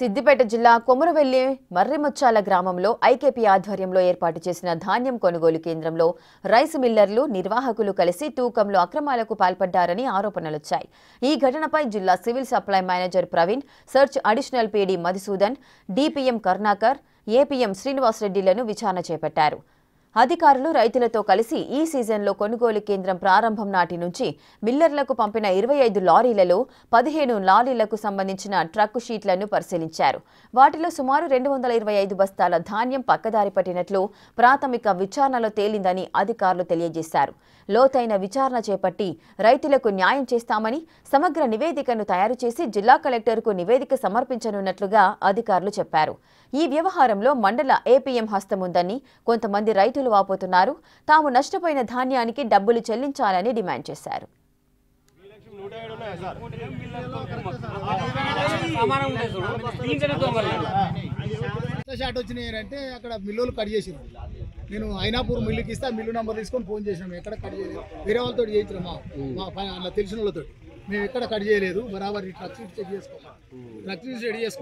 సిద్దిపేట జిల్లా కొమురవెల్లి మర్రిముచ్చాల గ్రామంలో ఐకేపీ ఆధ్వర్యంలో ఏర్పాటు చేసిన ధాన్యం కొనుగోలు కేంద్రంలో రైస్ మిల్లర్లు నిర్వాహకులు కలిసి తూకంలో అక్రమాలకు పాల్పడ్డారని ఆరోపణలొచ్చాయి. ఈ ఘటనపై జిల్లా సివిల్ సప్లై మేనేజర్ ప్రవీణ్, సర్చ్ additional PD Madhusudan, DPM Karunakar, APM శ్రీనివాసరెడ్డిలను విచారణ చేపట్టారు. అధికారులు రైతులతో కలిసి ఈ సీజన్లో కొనుగోలు కేంద్రం ప్రారంభం నాటి నుంచి మిల్లర్లకు పంపిన 25 లారీలలో 15 లారీలకు సంబంధించిన ట్రక్కు షీట్లను పరిశీలించారు. వాటిలో సుమారు 225 బస్తాల ధాన్యం పక్కదారి పట్టినట్లు ప్రాథమిక విచారణలో తేలిందని అధికారులు తెలియజేశారు. లోతైన విచారణ చేపట్టి రైతులకు న్యాయం చేస్తామని సమగ్ర నివేదికను తయారు చేసి జిల్లా కలెక్టర్కు నివేదిక సమర్పించనున్నట్లుగా అధికారులు చెప్పారు. ఈ వ్యవహారంలో మండల ఏపీఎం హస్తముందని కొంతమంది రైతులు వాపోతున్నారు. తాము నష్టపోయిన ధాన్యానికి డబ్బులు చెల్లించాలని డిమాండ్ చేశారు. షాట్ వచ్చినాయంటే అక్కడ మిల్లులు కట్ చేసిరు. నేను అయినాపూర్ మిల్లుకి ఇస్తే మిల్లు నెంబర్ తీసుకొని ఫోన్ చేసినాము. ఎక్కడ కట్ చేయలేదు, వేరే వాళ్ళతో చేయించినాం. మా అలా తెలిసిన వాళ్ళతో మేము ఎక్కడ కట్ చేయలేదు. బరాబర్ ట్రక్ చెక్ చేసుకోవాలి, ట్రక్ చెక్ చేసుకోవాలి.